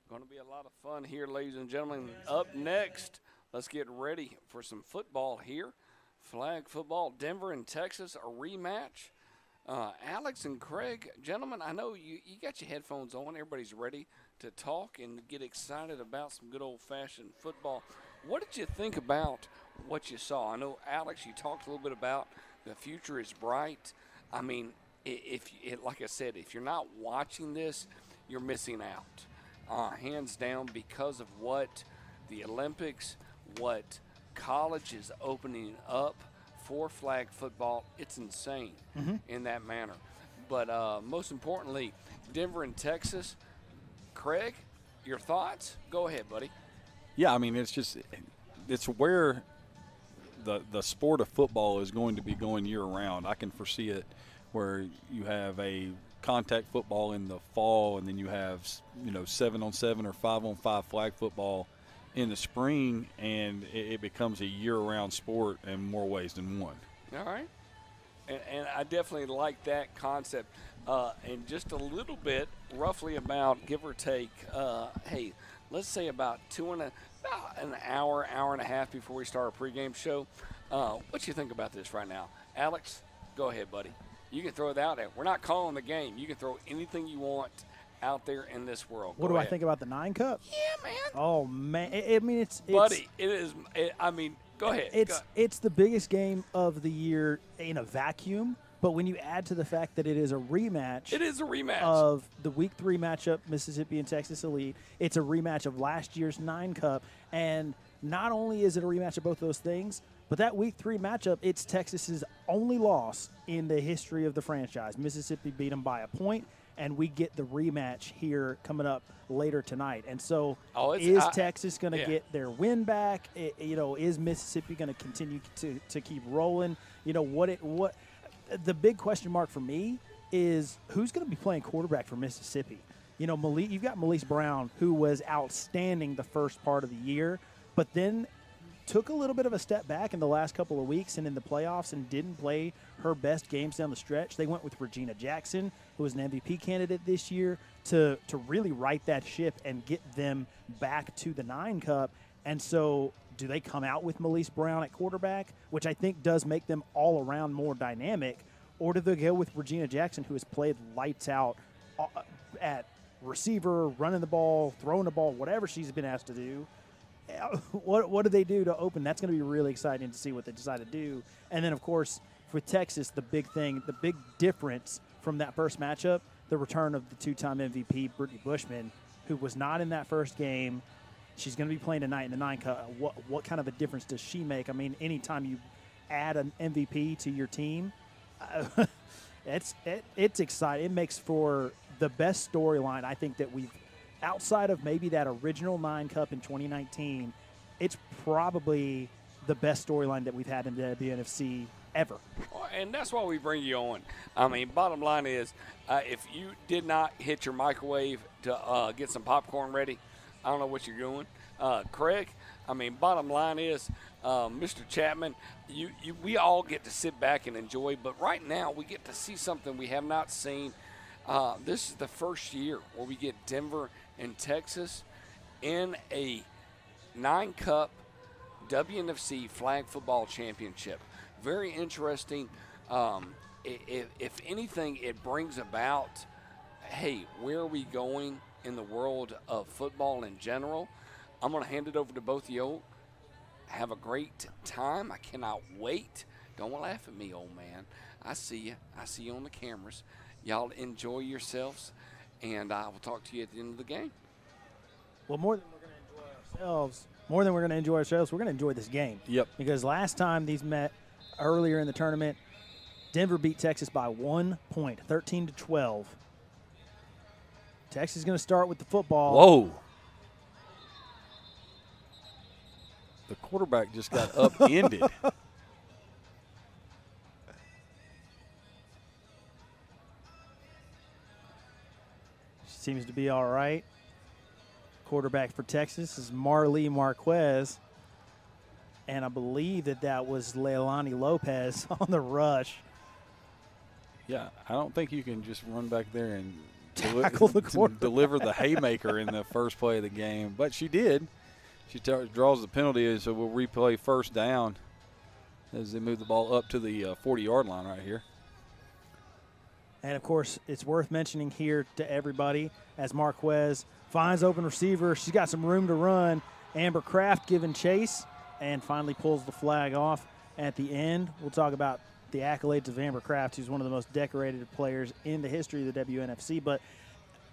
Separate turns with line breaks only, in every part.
Going to be a lot of fun here, ladies and gentlemen. Up next, let's get ready for some football here. Flag football, Denver and Texas, a rematch. Alex and Craig, gentlemen, I know you got your headphones on. Everybody's ready to talk and get excited about some good old-fashioned football. What did you think about what you saw? I know, Alex, you talked a little bit about the future is bright. I mean, like I said, if you're not watching this, you're missing out. Hands down, because of what the Olympics, what college is opening up for flag football, it's insane in that manner. But most importantly, Denver and Texas. Craig, your thoughts? Go ahead, buddy.
Yeah, I mean, it's where the sport of football is going to be going year-round. I can foresee it where you have a contact football in the fall, and then you have 7-on-7 or 5-on-5 flag football in the spring, and it becomes a year-round sport in more ways than one.
All right. And I definitely like that concept. And just a little bit, roughly about, give or take, let's say about an hour and a half before we start our pregame show. What do you think about this right now? Alex, go ahead, buddy. You can throw it out there. We're not calling the game. You can throw anything you want out there in this world.
What do I think about the 9 Cup?
Yeah, man.
Oh, man. I mean, it's
Buddy, go ahead.
It's the biggest game of the year in a vacuum. But when you add to the fact that it is a rematch.
It is a rematch.
Of the Week 3 matchup, Mississippi and Texas Elite. It's a rematch of last year's 9 Cup. And not only is it a rematch of both those things, but that Week 3 matchup, it's Texas's only loss in the history of the franchise. Mississippi beat them by a point, and we get the rematch here coming up later tonight. And so is Texas going to get their win back? Is Mississippi going to continue to keep rolling? The big question mark for me is who's going to be playing quarterback for Mississippi? You've got Marlee Brown, who was outstanding the first part of the year, but then took a little bit of a step back in the last couple of weeks and in the playoffs and didn't play her best games down the stretch. They went with Regina Jackson, who was an MVP candidate this year, to really right that ship and get them back to the 9 Cup. And so do they come out with Marlee Brown at quarterback, which I think does make them all around more dynamic, or do they go with Regina Jackson, who has played lights out at receiver, running the ball, throwing the ball, whatever she's been asked to do? What do they do to open? That's going to be really exciting to see what they decide to do. And then, of course, for Texas, the big difference from that first matchup, the return of the 2-time MVP, Brittany Bushman, who was not in that first game. She's going to be playing tonight in the 9 Cup. What kind of a difference does she make? I mean, anytime you add an MVP to your team, it's exciting. It makes for the best storyline I think that we've, outside of maybe that original 9 Cup in 2019, it's probably the best storyline that we've had in the WNFC ever.
And that's why we bring you on. I mean, bottom line is, if you did not hit your microwave to get some popcorn ready, I don't know what you're doing. Craig, I mean, bottom line is, Mr. Chapman, we all get to sit back and enjoy, but right now we get to see something we have not seen. This is the first year where we get Denver and Texas in a 9 Cup WNFC Flag Football Championship. Very interesting. If anything, it brings about, hey, where are we going in the world of football in general? I'm going to hand it over to both of you. Have a great time. I cannot wait. Don't laugh at me, old man. I see you. I see you on the cameras. Y'all enjoy yourselves, and I will talk to you at the end of the game.
Well, more than we're going to enjoy ourselves, we're going to enjoy this game.
Yep.
Because last time these met earlier in the tournament, Denver beat Texas by 1 point, 13-12. Texas is going to start with the football.
Whoa. The quarterback just got upended.
Seems to be all right. Quarterback for Texas is Marlee Marquez. And I believe that was Leilanni Lopez on the rush.
Yeah, I don't think you can just run back there and
tackle the quarterback.
deliver the haymaker in the first play of the game. But she did. She draws the penalty, so we'll replay first down as they move the ball up to the 40-yard line right here.
And, of course, it's worth mentioning here to everybody as Marquez finds open receiver. She's got some room to run. Amber Kraft giving chase and finally pulls the flag off at the end. We'll talk about the accolades of Amber Kraft, who's one of the most decorated players in the history of the WNFC. But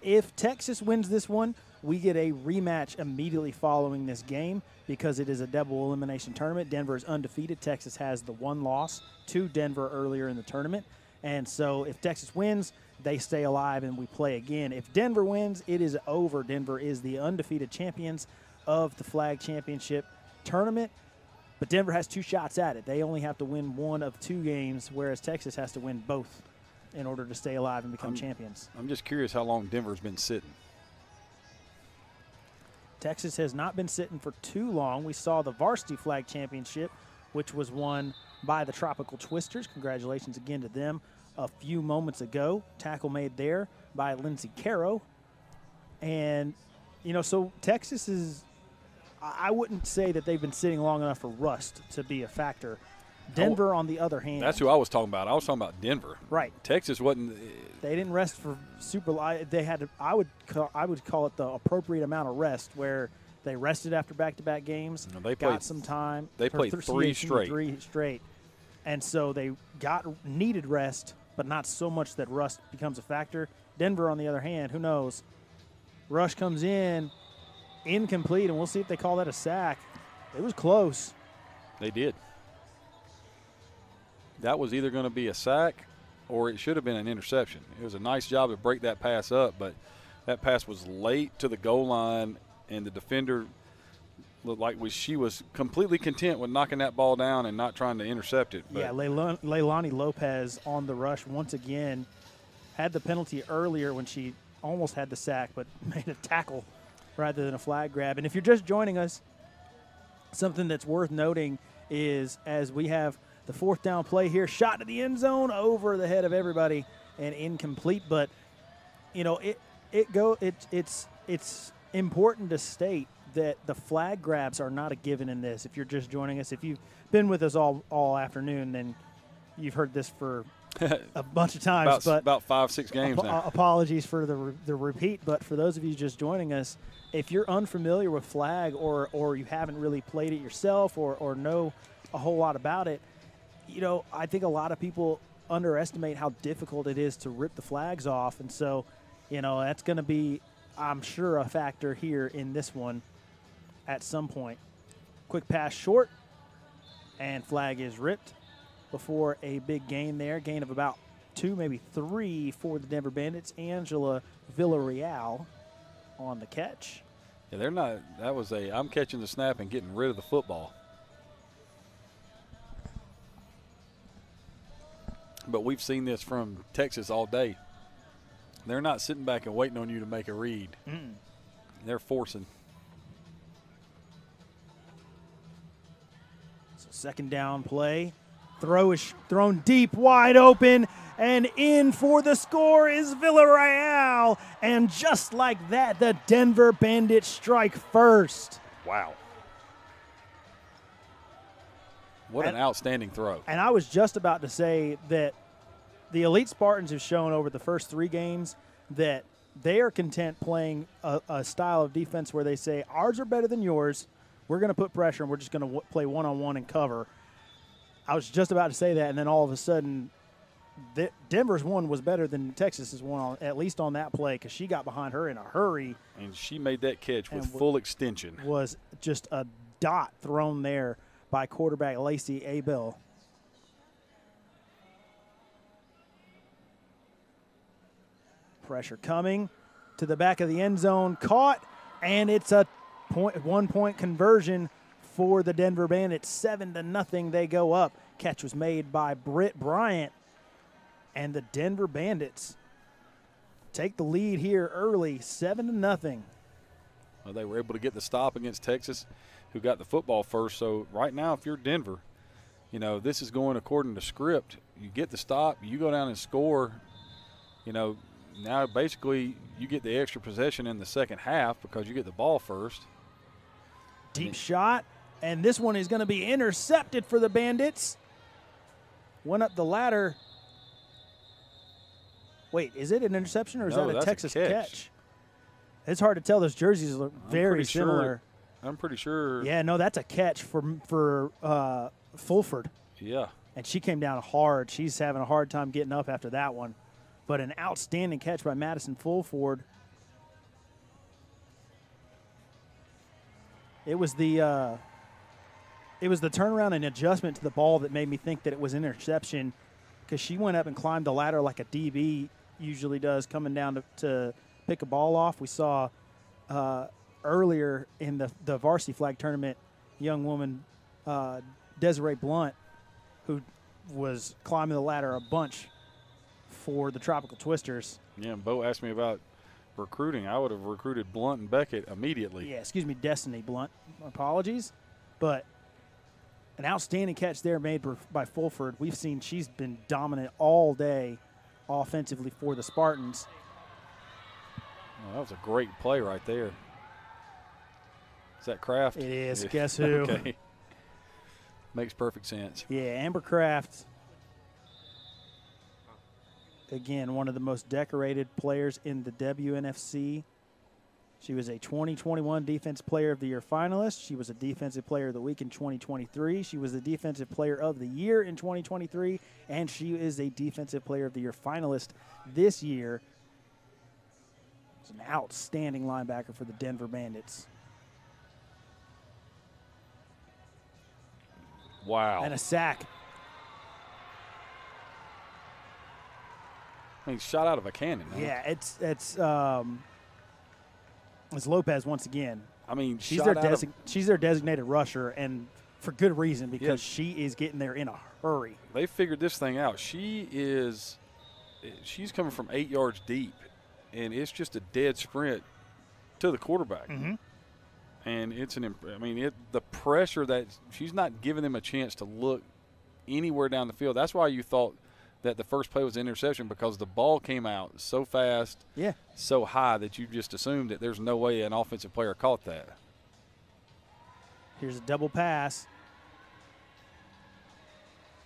if Texas wins this one, we get a rematch immediately following this game because it is a double elimination tournament. Denver is undefeated. Texas has the one loss to Denver earlier in the tournament. And so if Texas wins, they stay alive and we play again. If Denver wins, it is over. Denver is the undefeated champions of the Flag Championship tournament. But Denver has 2 shots at it. They only have to win one of 2 games, whereas Texas has to win both in order to stay alive and become champions.
I'm just curious how long Denver's been sitting.
Texas has not been sitting for too long. We saw the Varsity Flag Championship, which was won by the Tropical Twisters. Congratulations again to them a few moments ago. Tackle made there by Lindsay Carrow. And, so Texas is – I wouldn't say that they've been sitting long enough for rust to be a factor. Denver, on the other hand.
That's who I was talking about. I was talking about Denver.
Right.
Texas wasn't.
They didn't rest for they had. I would call it the appropriate amount of rest, where they rested after back-to-back games.
They
got some time.
They played 3 straight.
3 straight, and so they got needed rest, but not so much that rust becomes a factor. Denver, on the other hand, who knows? Rush comes in. Incomplete, and we'll see if they call that a sack. It was close.
They did. That was either going to be a sack or it should have been an interception. It was a nice job to break that pass up, but that pass was late to the goal line, and the defender looked like she was completely content with knocking that ball down and not trying to intercept it. But
yeah, Leilanni Lopez on the rush once again. Had the penalty earlier when she almost had the sack, but made a tackle rather than a flag grab. And if you're just joining us, something that's worth noting is as we have the 4th down play here, shot to the end zone over the head of everybody and incomplete. But, it's important to state that the flag grabs are not a given in this. If you're just joining us, if you've been with us all afternoon, then you've heard this for a bunch of times.
About 5-6 games now.
Apologies for the repeat, but for those of you just joining us, if you're unfamiliar with flag or you haven't really played it yourself or know a whole lot about it, I think a lot of people underestimate how difficult it is to rip the flags off. And so, that's going to be, I'm sure, a factor here in this one at some point. Quick pass short, and flag is ripped before a big gain there. Gain of about 2, maybe 3 for the Denver Bandits. Angela Villarreal on the catch.
Yeah, they're not. That was I'm catching the snap and getting rid of the football. But we've seen this from Texas all day. They're not sitting back and waiting on you to make a read. They're forcing.
So 2nd down play. Throw is thrown deep, wide open, and in for the score is Villarreal. And just like that, the Denver Bandits strike first.
Wow. What an outstanding throw.
And I was just about to say that the Elite Spartans have shown over the first 3 games that they are content playing a style of defense where they say, ours are better than yours. We're going to put pressure, and we're just going to play one-on-one and cover. I was just about to say that, and then all of a sudden, Denver's one was better than Texas's one, at least on that play, because she got behind her in a hurry.
And she made that catch with full extension.
Was just a dot thrown there by quarterback Lacey Abell. Pressure coming to the back of the end zone, caught, and it's a 1-point conversion for the Denver Bandits. 7-0 they go up. Catch was made by Brittany Bryant, and the Denver Bandits take the lead here early, 7-0.
Well, they were able to get the stop against Texas, who got the football first. So right now, if you're Denver, this is going according to script. You get the stop, you go down and score. now basically you get the extra possession in the second half because you get the ball first.
Deep shot, and this one is going to be intercepted for the Bandits. Went up the ladder. Wait, is it an interception or is that a Texas catch? It's hard to tell. Those jerseys look very similar.
I'm pretty sure.
Yeah, no, that's a catch for Fulford.
Yeah.
And she came down hard. She's having a hard time getting up after that one. But an outstanding catch by Madison Fulford. It was the turnaround and adjustment to the ball that made me think that it was an interception, because she went up and climbed the ladder like a DB usually does, coming down to pick a ball off. We saw earlier in the varsity flag tournament, young woman Desiree Blunt, who was climbing the ladder a bunch for the Tropical Twisters.
Yeah, and Bo asked me about recruiting. I would have recruited Blunt and Beckett immediately.
Yeah, excuse me, Destiny Blunt. Apologies. But an outstanding catch there made by Fulford. We've seen she's been dominant all day offensively for the Spartans.
Well, that was a great play right there. Is that Kraft?
It is.
Yeah.
Guess who?
Okay. Makes perfect sense.
Yeah, Amber Kraft. Again, one of the most decorated players in the WNFC. She was a 2021 Defensive Player of the Year finalist. She was a Defensive Player of the Week in 2023. She was the Defensive Player of the Year in 2023. And she is a Defensive Player of the Year finalist this year. She's an outstanding linebacker for the Denver Bandits.
Wow.
And a sack.
I mean, shot out of a cannon. Huh?
Yeah, it's Lopez once again.
I mean,
she's their designated rusher, and for good reason, because she is getting there in a hurry.
They figured this thing out. She's coming from 8 yards deep, and it's just a dead sprint to the quarterback.
Mm-hmm.
And it's the pressure that she's not giving them a chance to look anywhere down the field. That's why you thought that the first play was an interception, because the ball came out so fast, so high, that you just assumed that there's no way an offensive player caught that.
Here's a double pass.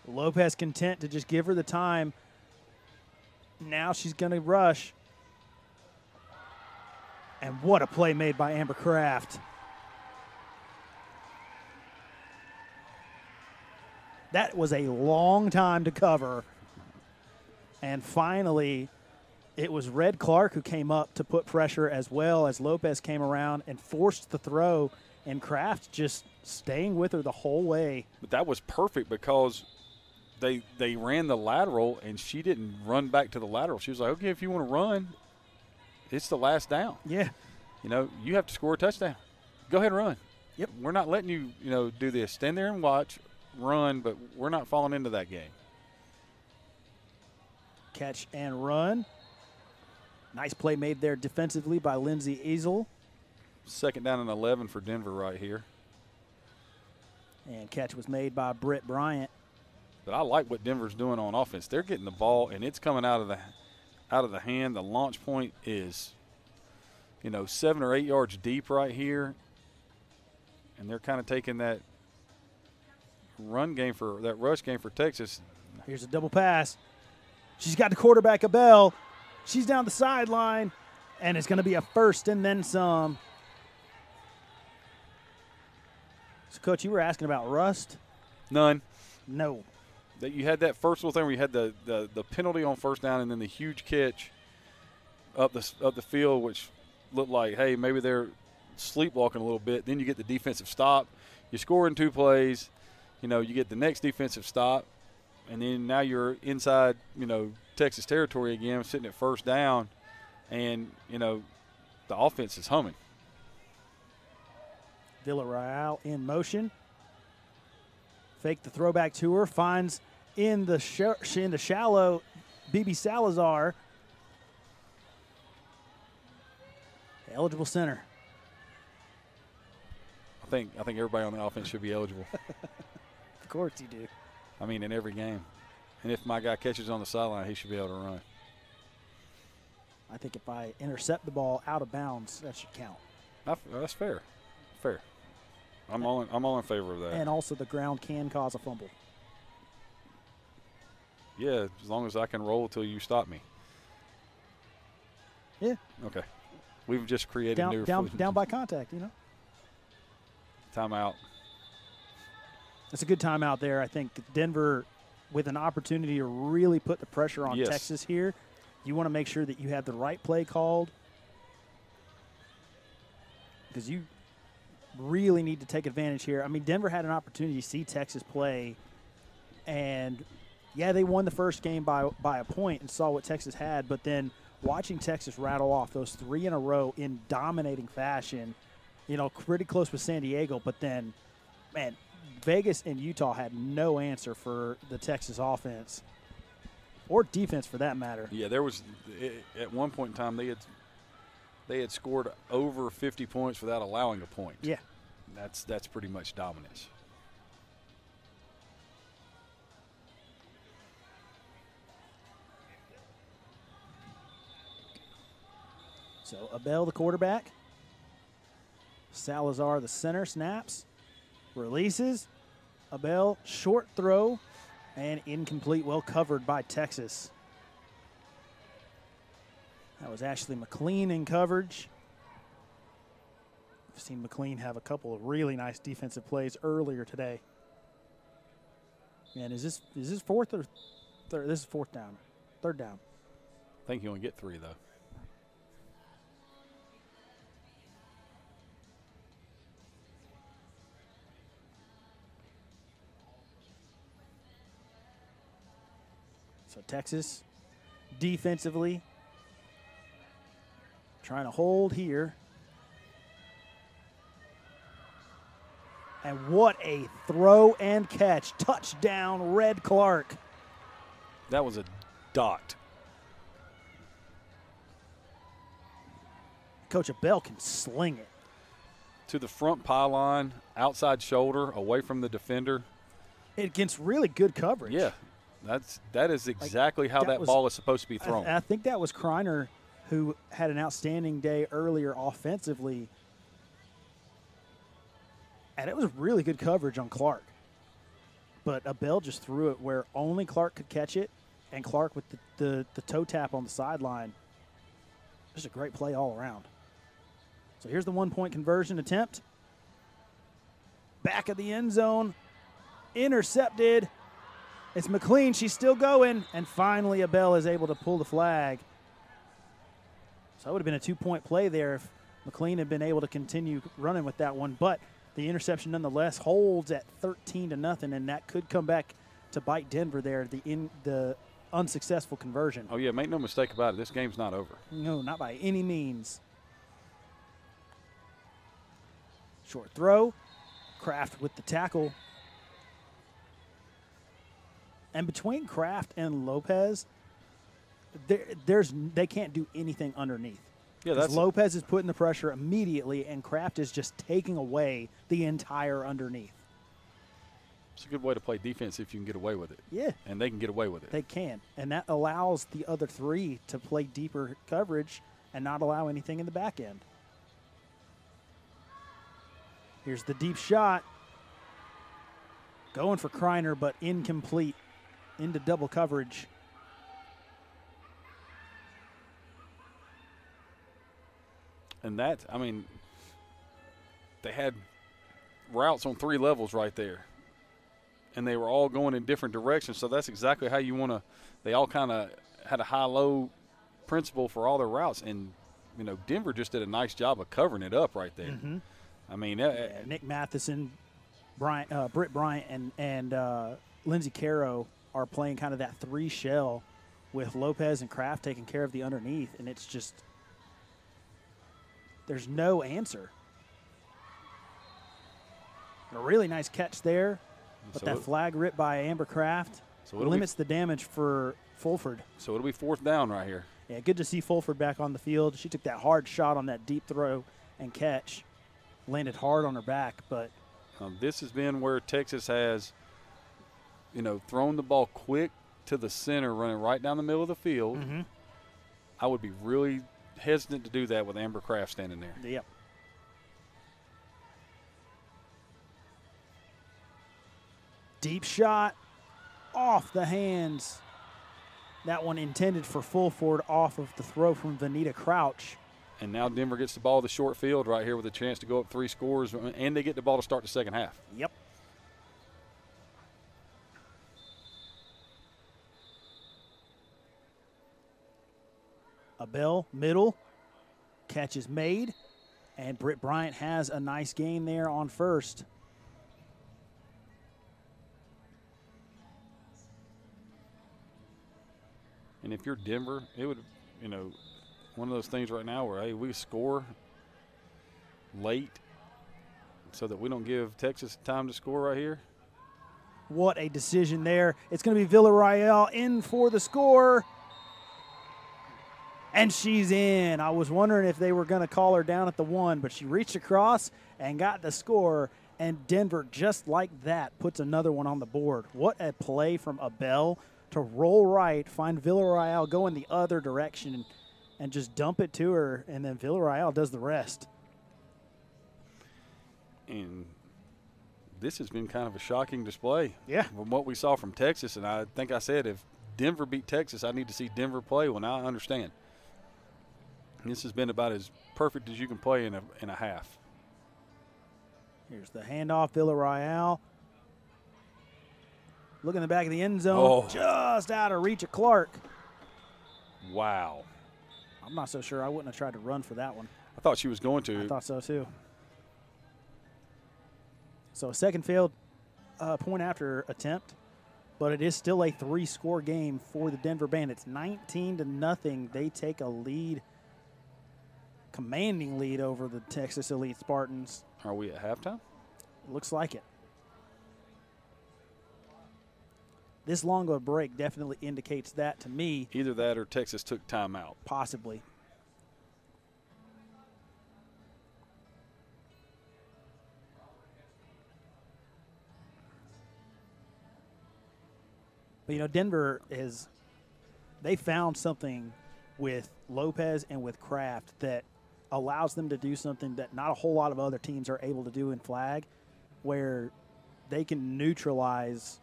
Lopez content to just give her the time. Now she's going to rush. And what a play made by Amber Kraft. That was a long time to cover. And finally, it was Red Clark who came up to put pressure, as well as Lopez came around and forced the throw, and Kraft just staying with her the whole way.
But that was perfect, because they ran the lateral, and she didn't run back to the lateral. She was like, okay, if you want to run, it's the last down.
Yeah.
You have to score a touchdown. Go ahead and run.
Yep.
We're not letting you, do this. Stand there and watch, run, but we're not falling into that game.
Catch and run. Nice play made there defensively by Lindsay Ezell.
Second down and 11 for Denver right here.
And catch was made by Brittany Bryant.
But I like what Denver's doing on offense. They're getting the ball, and it's coming out of the hand. The launch point is, 7 or 8 yards deep right here. And they're kind of taking that rush game for Texas.
Here's a double pass. She's got the quarterback, Abell. She's down the sideline, and it's going to be a first and then some. So, Coach, you were asking about rust?
None.
No.
That you had that first little thing where you had the penalty on first down, and then the huge catch up the field, which looked like, hey, maybe they're sleepwalking a little bit. Then you get the defensive stop. You score in 2 plays. You get the next defensive stop. And then now you're inside, Texas territory again, sitting at first down, and, the offense is humming.
Villarreal in motion. Fake the throwback to her. Finds in the shallow BB Salazar. Eligible center.
I think everybody on the offense should be eligible.
Of course you do.
I mean, in every game. And if my guy catches on the sideline, he should be able to run.
I think if I intercept the ball out of bounds, that should count.
That's fair. Fair. I'm all in favor of that.
And also the ground can cause a fumble.
Yeah, as long as I can roll till you stop me.
Yeah.
Okay. We've just created
down by contact, you know.
Timeout.
It's a good timeout there. I think Denver, with an opportunity to really put the pressure on Texas here, you want to make sure that you have the right play called, because you really need to take advantage here. I mean, Denver had an opportunity to see Texas play, and, yeah, they won the first game by a point and saw what Texas had, but then watching Texas rattle off those 3 in a row in dominating fashion, you know, pretty close with San Diego, but then, man, Vegas and Utah had no answer for the Texas offense or defense for that matter.
Yeah, there was at one point in time they had scored over 50 points without allowing a point.
Yeah.
That's pretty much dominance.
So Abell, the quarterback. Salazar, the center, snaps. Releases. Abell, short throw, and incomplete, well covered by Texas. That was Ashley McLean in coverage. I've seen McLean have a couple of really nice defensive plays earlier today. And is this fourth or third? This is fourth down. Third down.
I think you only get 3, though.
So Texas defensively trying to hold here. And what a throw and catch. Touchdown, Red Clark.
That was a dot.
Coach Abell can sling it.
To the front pylon, outside shoulder, away from the defender.
Against really good coverage.
Yeah. That is exactly how that ball is supposed to be thrown.
I think that was Criner, who had an outstanding day earlier offensively. And it was really good coverage on Clark. But Abell just threw it where only Clark could catch it, and Clark with the toe tap on the sideline. Just a great play all around. So here's the 1-point conversion attempt. Back of the end zone. Intercepted. It's McLean. She's still going. And finally, Abell is able to pull the flag. So it would have been a 2-point play there if McLean had been able to continue running with that one. But the interception nonetheless holds at 13-0, and that could come back to bite Denver there, the unsuccessful conversion.
Oh, yeah, make no mistake about it. This game's not over.
No, not by any means. Short throw. Kraft with the tackle. And between Kraft and Lopez, they can't do anything underneath.
Yeah, that's
Lopez is putting the pressure immediately, and Kraft is just taking away the entire underneath.
It's a good way to play defense if you can get away with it.
Yeah.
And they can get away with it.
They can. And that allows the other 3 to play deeper coverage and not allow anything in the back end. Here's the deep shot. Going for Criner, but incomplete. Into double coverage.
And that, I mean, they had routes on 3 levels right there. And they were all going in different directions. So that's exactly how you want to – they all kind of had a high-low principle for all their routes. And, you know, Denver just did a nice job of covering it up right there.
Mm-hmm.
I mean
Nick Matheson, Britt Bryant, and Lindsay Carrow are playing kind of that 3 shell with Lopez and Kraft taking care of the underneath. And it's just – there's no answer. A really nice catch there. But that flag ripped by Amber Kraft limits the damage for Fulford.
So it'll be 4th down right here.
Yeah, good to see Fulford back on the field. She took that hard shot on that deep throw and catch. Landed hard on her back, but
this has been where Texas has, you know, thrown the ball quick to the center, running right down the middle of the field.
Mm-hmm.
I would be really hesitant to do that with Amber Kraft standing there.
Yep. Deep shot off the hands. That one intended for Fulford off of the throw from Vanita Krouch.
And now Denver gets the ball to the short field right here with a chance to go up 3 scores, and they get the ball to start the second half.
Yep. Abell, middle. Catch is made. And Britt Bryant has a nice gain there on first.
And if you're Denver, it would, one of those things right now where, hey, we score late so that we don't give Texas time to score right here.
What a decision there. It's going to be Villarreal in for the score. And she's in. I was wondering if they were going to call her down at the 1, but she reached across and got the score. And Denver, just like that, puts another one on the board. What a play from Abell to roll right, find Villarreal, go in the other direction, and just dump it to her, and then Villarreal does the rest.
And this has been kind of a shocking display.
Yeah.
From what we saw from Texas, and I think I said if Denver beat Texas, I need to see Denver play. Well, now I understand. This has been about as perfect as you can play in a half.
Here's the handoff, Villarreal. Look in the back of the end zone, just out of reach of Clark.
Wow.
I'm not so sure. I wouldn't have tried to run for that one.
I thought she was going to.
I thought so, too. So a second failed point after attempt, but it is still a 3-score game for the Denver Bandits. 19-0. They take a lead, commanding lead over the Texas Elite Spartans.
Are we at halftime?
Looks like it. This long of a break definitely indicates that to me.
Either that or Texas took time out.
Possibly. But, Denver they found something with Lopez and with Kraft that allows them to do something that not a whole lot of other teams are able to do in flag, where they can neutralize.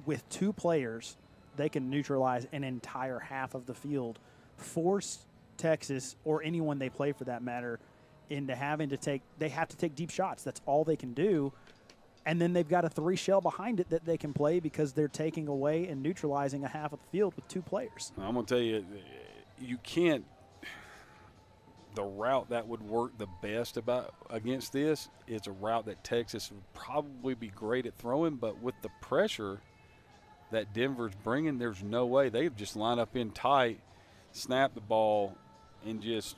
With 2 players, they can neutralize an entire half of the field, force Texas or anyone they play for that matter into having to take – they have to take deep shots. That's all they can do. And then they've got a 3-shell behind it that they can play because they're taking away and neutralizing a half of the field with 2 players.
I'm going to tell you, you can't – the route that would work the best against this is a route that Texas would probably be great at throwing, but with the pressure – that Denver's bringing, there's no way. They just line up in tight, snap the ball, and just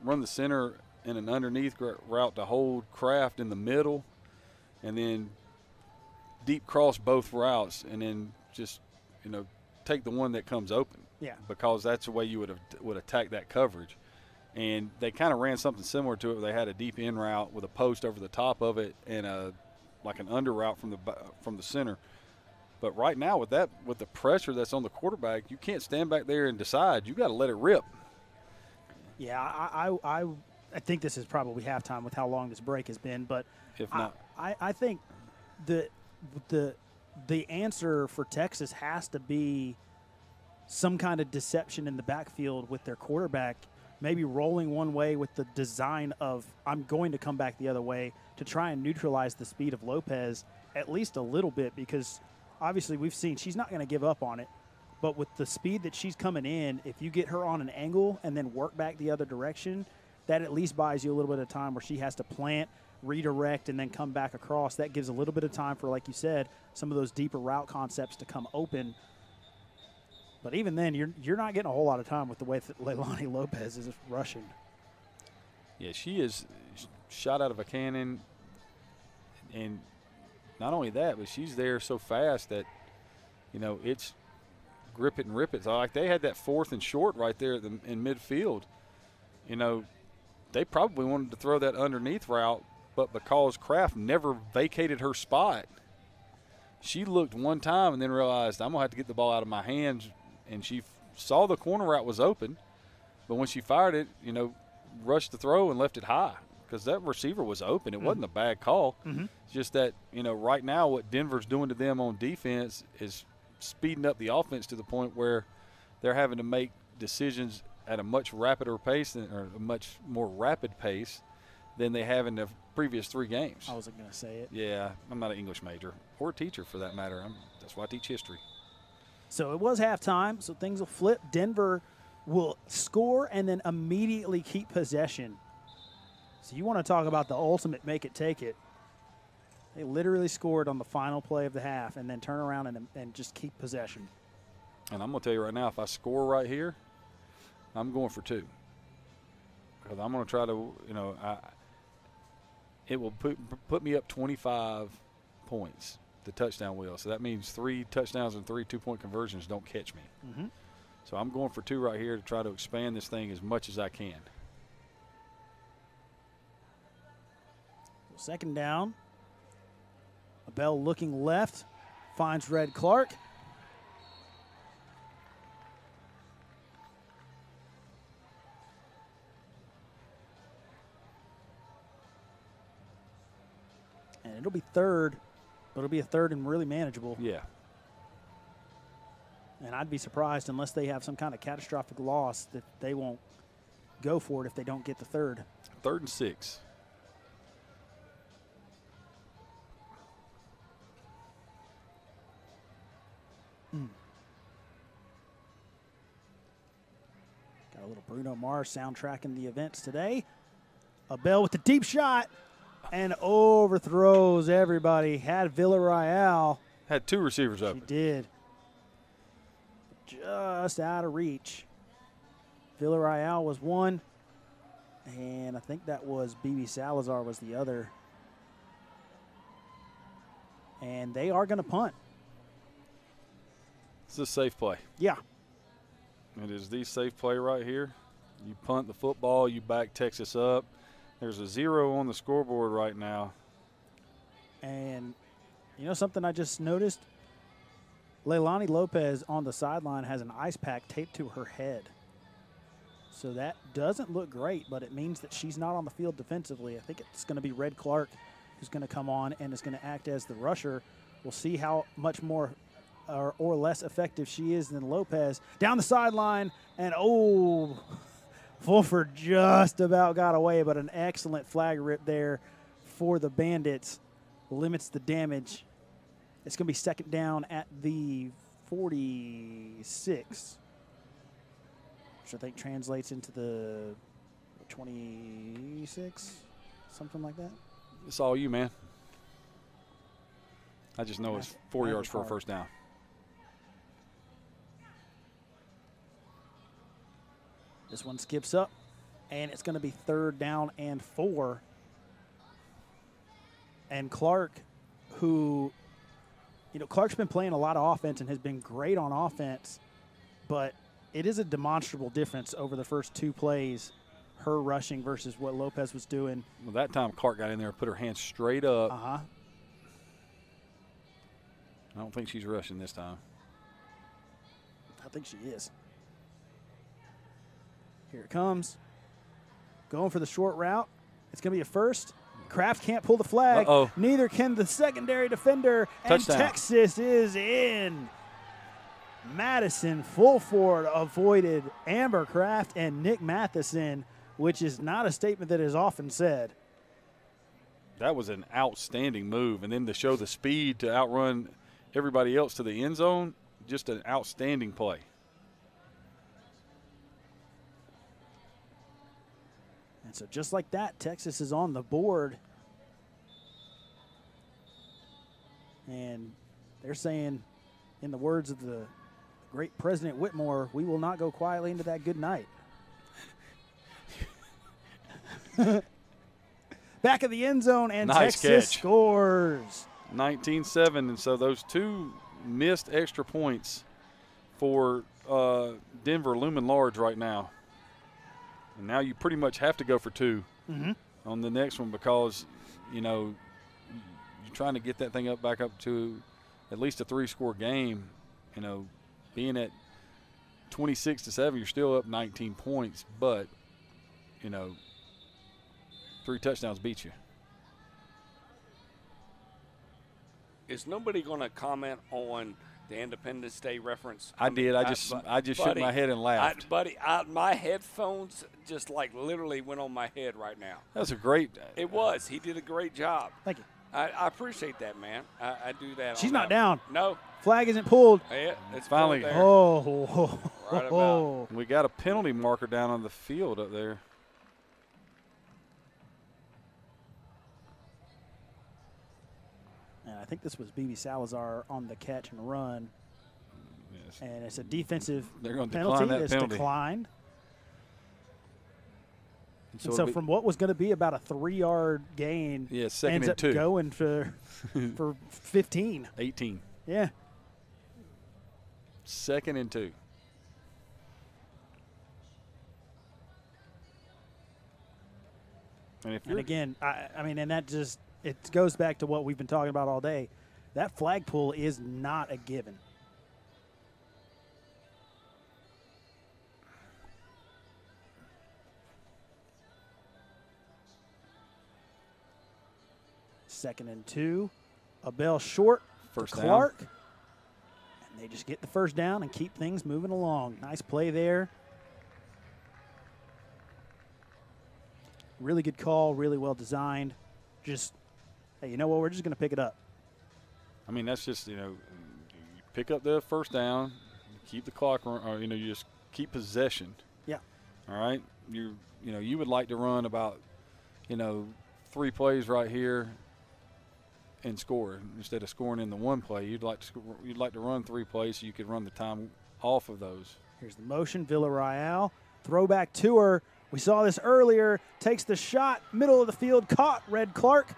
run the center in an underneath route to hold Kraft in the middle, and then deep cross both routes, and then just, take the one that comes open.
Yeah. Because
that's the way you would attack that coverage. And they kind of ran something similar to it. They had a deep in route with a post over the top of it and an under route from the center. But right now with the pressure that's on the quarterback, you can't stand back there and decide. You got to let it rip.
Yeah, I think this is probably halftime with how long this break has been. But
if not,
I think the answer for Texas has to be some kind of deception in the backfield with their quarterback, maybe rolling one way with the design of I'm going to come back the other way to try and neutralize the speed of Lopez at least a little bit, because obviously we've seen she's not going to give up on it. But with the speed that she's coming in, if you get her on an angle and then work back the other direction, that at least buys you a little bit of time where she has to plant, redirect, and then come back across. That gives a little bit of time for, like you said, some of those deeper route concepts to come open. But even then, you're not getting a whole lot of time with the way that Leilanni Lopez is rushing.
Yeah, she is shot out of a cannon. And not only that, but she's there so fast that, it's grip it and rip it. So like they had that 4th and short right there in midfield. They probably wanted to throw that underneath route, but because Kraft never vacated her spot, she looked one time and then realized I'm going to have to get the ball out of my hands, and she saw the corner route was open, but when she fired it, rushed the throw and left it high because that receiver was open. It wasn't a bad call. It's just that, right now what Denver's doing to them on defense is speeding up the offense to the point where they're having to make decisions at a much rapider pace or a much more rapid pace than they have in the previous 3 games.
I wasn't going to say it.
Yeah, I'm not an English major or a teacher for that matter. That's why I teach history.
So it was halftime, so things will flip. Denver will score and then immediately keep possession. So you want to talk about the ultimate make it, take it. They literally scored on the final play of the half and then turn around and just keep possession.
And I'm going to tell you right now, if I score right here, I'm going for 2. Because I'm going to try to, it will put me up 25 points, the touchdown wheel. So that means 3 touchdowns and 3 2-point conversions don't catch me. So I'm going for 2 right here to try to expand this thing as much as I can.
Second down. Abell looking left, finds Red Clark. And it'll be third, but it'll be a third and really manageable.
Yeah.
And I'd be surprised unless they have some kind of catastrophic loss that they won't go for it if they don't get the third.
3rd and 6.
Got a little Bruno Mars soundtracking the events today. Abell with the deep shot and overthrows everybody. Had Villarreal.
Had 2 receivers
She
open.
did. Just out of reach. Villarreal was one, and I think that was BB Salazar was the other. And they are going to punt.
It's a safe play.
Yeah.
It is the safe play right here. You punt the football, you back Texas up. There's a 0 on the scoreboard right now.
And you know something I just noticed? Leilanni Lopez on the sideline has an ice pack taped to her head. So that doesn't look great, but it means that she's not on the field defensively. I think it's going to be Red Clark who's going to come on and is going to act as the rusher. We'll see how much more or less effective she is than Lopez. Down the sideline, and Fulford just about got away, but an excellent flag rip there for the Bandits. Limits the damage. It's going to be second down at the 46, which I think translates into the 26, something like that.
It's all you, man. I just know it's 4 yards for a first down.
This one skips up, and it's going to be 3rd down and 4. And Clark, who, Clark's been playing a lot of offense and has been great on offense, but it is a demonstrable difference over the first 2 plays, her rushing versus what Lopez was doing.
Well, that time Clark got in there and put her hands straight up.
I
don't think she's rushing this time.
I think she is. Here it comes. Going for the short route. It's going to be a first. Kraft can't pull the flag. Neither can the secondary defender.
Touchdown.
And Texas is in. Madison Fulford avoided Amber Kraft and Nick Matheson, which is not a statement that is often said.
That was an outstanding move. And then to show the speed to outrun everybody else to the end zone, just an outstanding play.
And so just like that, Texas is on the board. And they're saying, in the words of the great President Whitmore, we will not go quietly into that good night. Back of the end zone, and
nice
Texas
catch.
Scores.
19-7, and so those 2 missed extra points for Denver looming large right now. And now you pretty much have to go for 2 on the next one because, you're trying to get that thing back up to at least a 3-score game. Being at 26-7, you're still up 19 points, but, 3 touchdowns beat you.
Is nobody going to comment on the Independence Day reference?
I did. I just shook my head and laughed.
My headphones just like literally went on my head right now.
That's a great.
It was. He did a great job.
Thank you.
I appreciate that, man. I do that.
She's not down.
No.
Flag isn't pulled.
Yeah, it's
finally.
there.
Oh.
Right about.
We got a penalty marker down on the field up there.
And I think this was BB Salazar on the catch and run.
Yes.
And it's a defensive
They're going to
penalty
decline that
that's
penalty.
declined.
And
So from what was going to be about a 3-yard gain,
Yeah, second
ends
and
up
2.
going for 15.
18.
Yeah.
2nd and 2. And if
And
you're
again, I mean, and that just it goes back to what we've been talking about all day. That flag pull is not a given. Second and 2. Abell short.
First
to
down.
Clark. And they just get the first down and keep things moving along. Nice play there. Really good call, really well designed. Just, hey, you know what? We're just going to pick it up.
I mean, that's just, you pick up the first down, keep the clock, or, you just keep possession.
Yeah.
All right? You would like to run about, 3 plays right here and score instead of scoring in the one play. You'd like to run 3 plays so you could run the time off of those.
Here's the motion. Villarreal. Throwback to her. We saw this earlier. Takes the shot. Middle of the field. Caught Red Clark.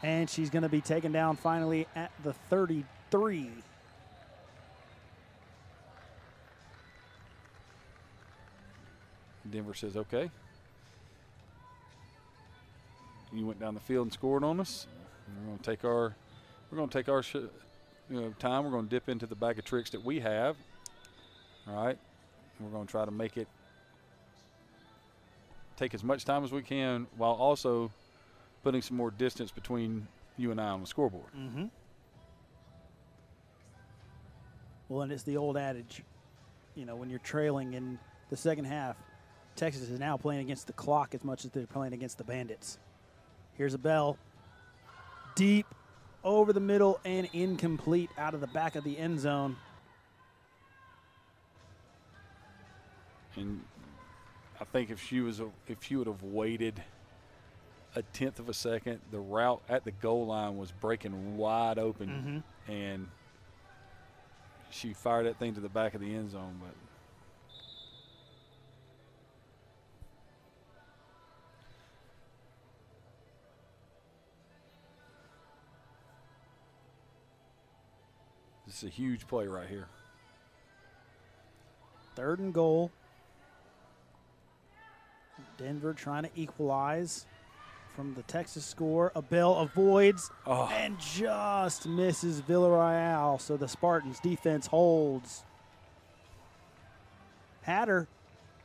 And she's going to be taken down finally at the 33.
Denver says, okay. You went down the field and scored on us. We're going to take our time. We're going to dip into the bag of tricks that we have. All right. We're going to try to make it take as much time as we can while also putting some more distance between you and I on the scoreboard.
Mm-hmm. Well, and it's the old adage, when you're trailing in the second half, Texas is now playing against the clock as much as they're playing against the Bandits. Here's Abell. Deep over the middle and incomplete out of the back of the end zone.
And I think if she would have waited a 1/10 of a second, the route at the goal line was breaking wide open, and she fired that thing to the back of the end zone. But this is a huge play right here.
3rd and goal. Denver trying to equalize from the Texas score. Abell avoids and just misses Villarreal. So the Spartans defense holds. Had her.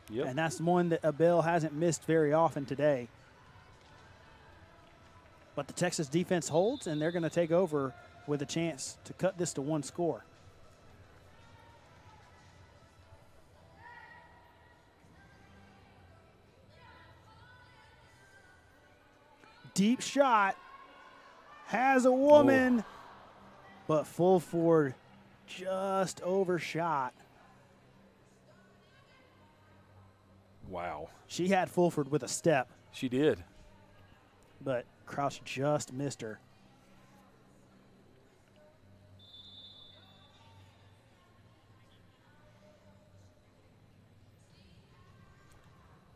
Yep.
And that's one that Abell hasn't missed very often today. But the Texas defense holds, and they're going to take over with a chance to cut this to 1 score. Deep shot. Has a woman. But Fulford just overshot.
Wow.
She had Fulford with a step,
She did.
but Crouch just missed her.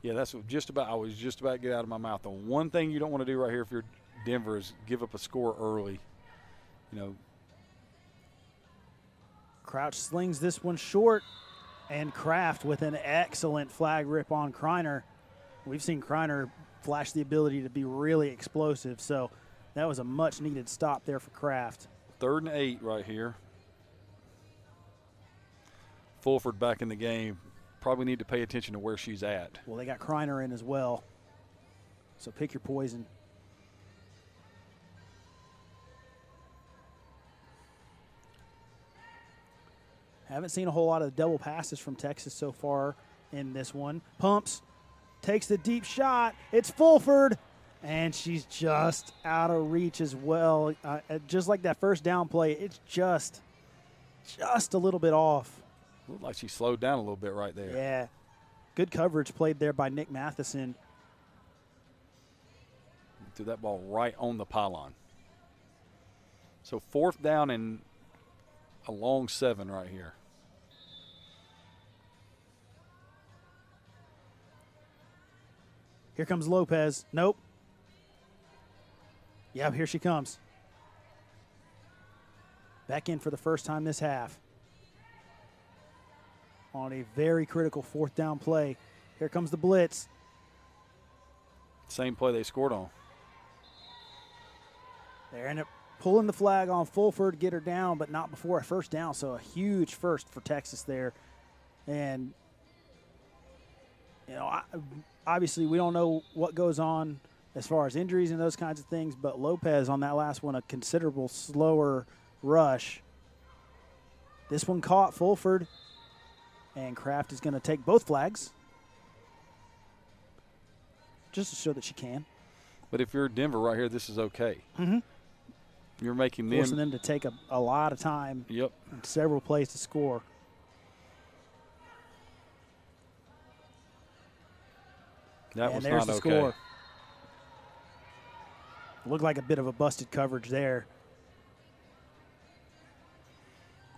Yeah, that's what I was just about to get out of my mouth. The one thing you don't want to do right here if you're Denver is give up a score early.
Crouch slings this one short, and Kraft with an excellent flag rip on Criner. We've seen Criner flash the ability to be really explosive, so that was a much-needed stop there for Kraft.
3rd and 8 right here. Fulford back in the game, probably need to pay attention to where she's at.
Well, they got Criner in as well. So pick your poison. Haven't seen a whole lot of double passes from Texas so far in this one. Pumps, takes the deep shot. It's Fulford, and she's just out of reach as well. Just like that first down play, it's just a little bit off.
Looked like she slowed down a little bit right there.
Yeah. Good coverage played there by Nick Matheson.
Threw that ball right on the pylon. So 4th down and a long 7 right here.
Here comes Lopez. Nope. Yep, here she comes. Back in for the first time this half. On a very critical 4th down play. Here comes the blitz.
Same play they scored on.
They end up pulling the flag on Fulford, get her down, but not before a first down. So a huge first for Texas there. And, you know, obviously we don't know what goes on as far as injuries and those kinds of things, but Lopez on that last one, a considerable slower rush. This one caught Fulford, and Kraft is going to take both flags just to show that she can.
But if you're Denver right here, this is okay.
Mm-hmm.
You're making them.
Forcing them to take a lot of time.
Yep.
And several plays to score.
That was
there's
not
the
okay.
score. Looked like a bit of a busted coverage there.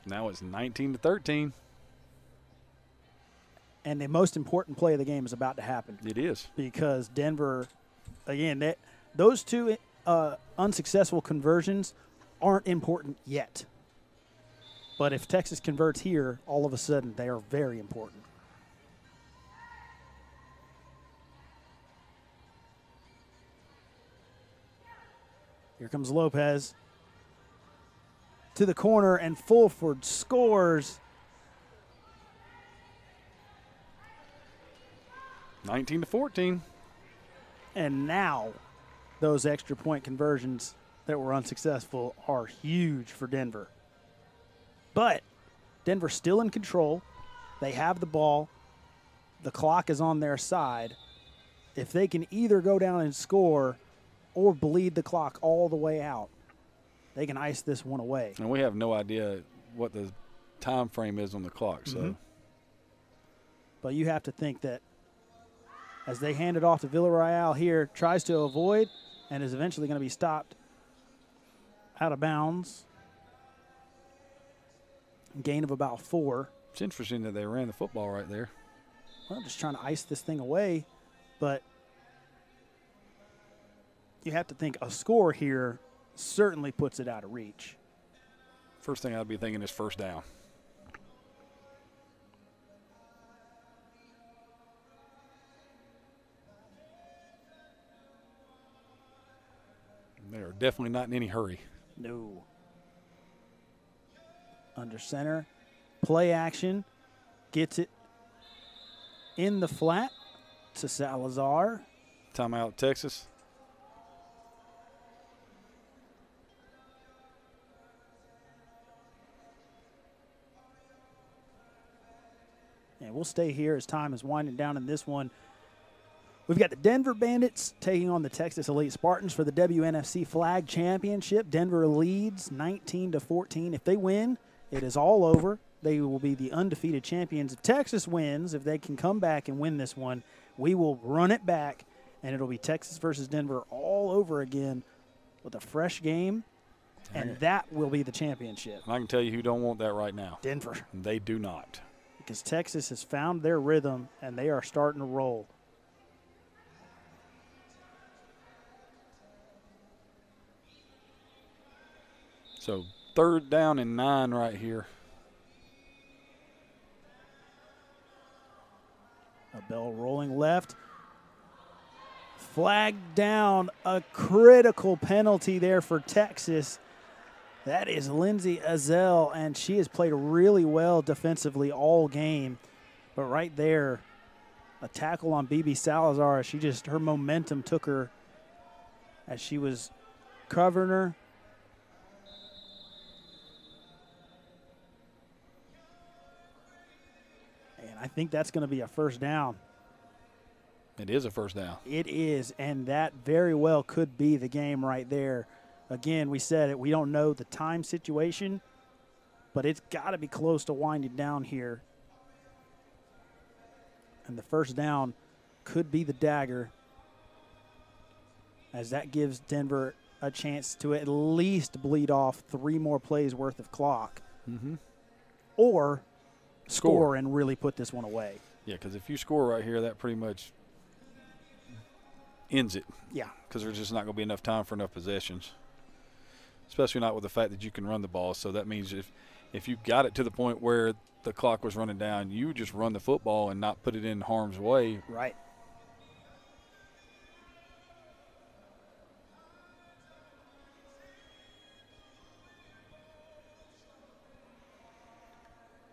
Now it's 19-13.
And the most important play of the game is about to happen.
It is.
Because Denver, again, those two unsuccessful conversions aren't important yet. But if Texas converts here, all of a sudden they are very important. Here comes Lopez to the corner, and Fulford scores.
19-14.
And now those extra point conversions that were unsuccessful are huge for Denver. But Denver's still in control. They have the ball. The clock is on their side. If they can either go down and score or bleed the clock all the way out, they can ice this one away.
And we have no idea what the time frame is on the clock. So,
Mm-hmm. But you have to think that as they hand it off to Villarreal here, tries to avoid and is eventually going to be stopped out of bounds. Gain of about 4.
It's interesting that they ran the football right there.
Well, just trying to ice this thing away. But you have to think a score here certainly puts it out of reach.
First thing I'd be thinking is first down. They are definitely not in any hurry.
No. Under center. Play action. Gets it in the flat to Salazar.
Timeout, Texas.
And we'll stay here as time is winding down in this one. We've got the Denver Bandits taking on the Texas Elite Spartans for the WNFC Flag Championship. Denver leads 19-14. If they win, it is all over. They will be the undefeated champions. If Texas wins, if they can come back and win this one, we will run it back, and it'll be Texas versus Denver all over again with a fresh game, and that will be the championship.
I can tell you who don't want that right now.
Denver.
They do not.
Because Texas has found their rhythm, and they are starting to roll.
So 3rd down and 9 right here.
Abell rolling left. Flagged down, a critical penalty there for Texas. That is Lindsay Ezell, and she has played really well defensively all game. But right there, a tackle on BB Salazar. Her momentum took her as she was covering her. And I think that's going to be a first down.
It is a first down.
It is, and that very well could be the game right there. Again, we said it. We don't know the time situation, but it's got to be close to winding down here. And the first down could be the dagger, as that gives Denver a chance to at least bleed off 3 more plays worth of clock. Or score and really put this one away.
Yeah, because if you score right here, that pretty much ends it.
Yeah.
Because there's just not going to be enough time for enough possessions, especially not with the fact that you can run the ball. So that means if you got it to the point where the clock was running down, you just run the football and not put it in harm's way.
Right.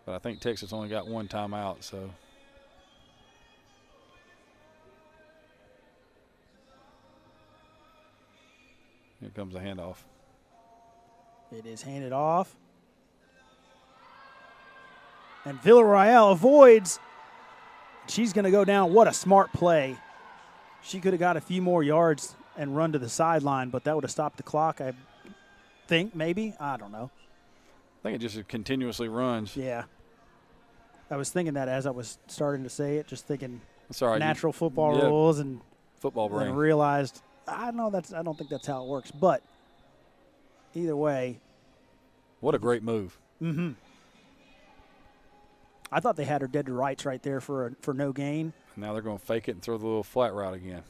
But I think Texas only got 1 timeout, so. Here comes the handoff.
It is handed off. And Villarreal avoids. She's going to go down. What a smart play. She could have got a few more yards and run to the sideline, but that would have stopped the clock, I think, maybe. I don't know.
I think it just continuously runs.
Yeah. I was thinking that as I was starting to say it, just thinking
That's all right.
natural football rules and
football brain.
And realized, I don't think that's how it works. But either way.
What a great move.
I thought they had her dead to rights right there for no gain.
Now they're going to fake it and throw the little flat route again.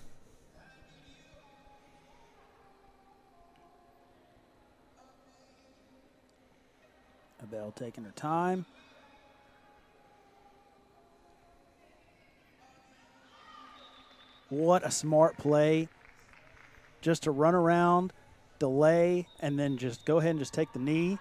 Abell taking her time. What a smart play. Just to run around, delay, and then just go ahead and just take the knee.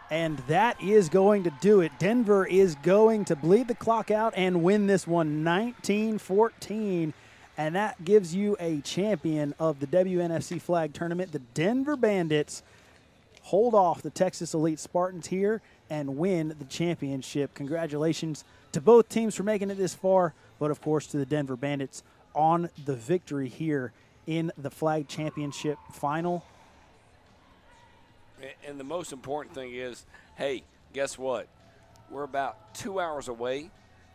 And that is going to do it. Denver is going to bleed the clock out and win this one 19-14. And that gives you a champion of the WNFC flag tournament. The Denver Bandits hold off the Texas Elite Spartans here and win the championship. Congratulations to both teams for making it this far, but of course to the Denver Bandits on the victory here in the flag championship final.
And the most important thing is, hey, guess what? We're about 2 hours away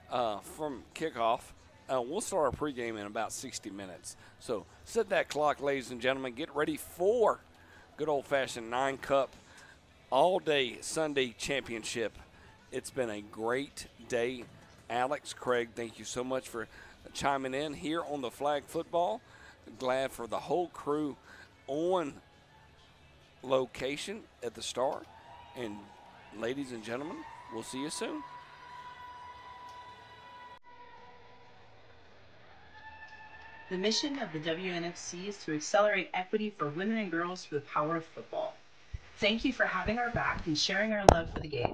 from kickoff. We'll start our pregame in about 60 minutes. So set that clock, ladies and gentlemen. Get ready for good old-fashioned 9-cup all-day Sunday championship. It's been a great day. Alex, Craig, thank you so much for chiming in here on the flag football. Glad for the whole crew on location at the start. And ladies and gentlemen, we'll see you soon.
The mission of the WNFC is to accelerate equity for women and girls through the power of football. Thank you for having our back and sharing our love for the game.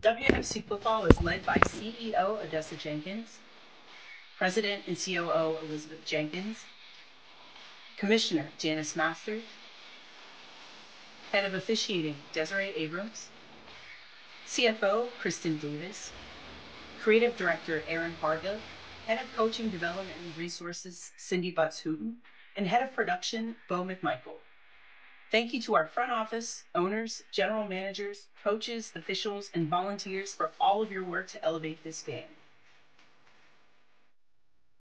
WNFC football is led by CEO Odessa Jenkins, President and COO Elizabeth Jenkins, Commissioner Janice Masters, Head of Officiating Desiree Abrams, CFO Kristen Davis, Creative Director Aaron Hargill, Head of Coaching Development and Resources Cindy Butts-Hooten, and Head of Production Bo McMichael. Thank you to our front office, owners, general managers, coaches, officials, and volunteers for all of your work to elevate this game.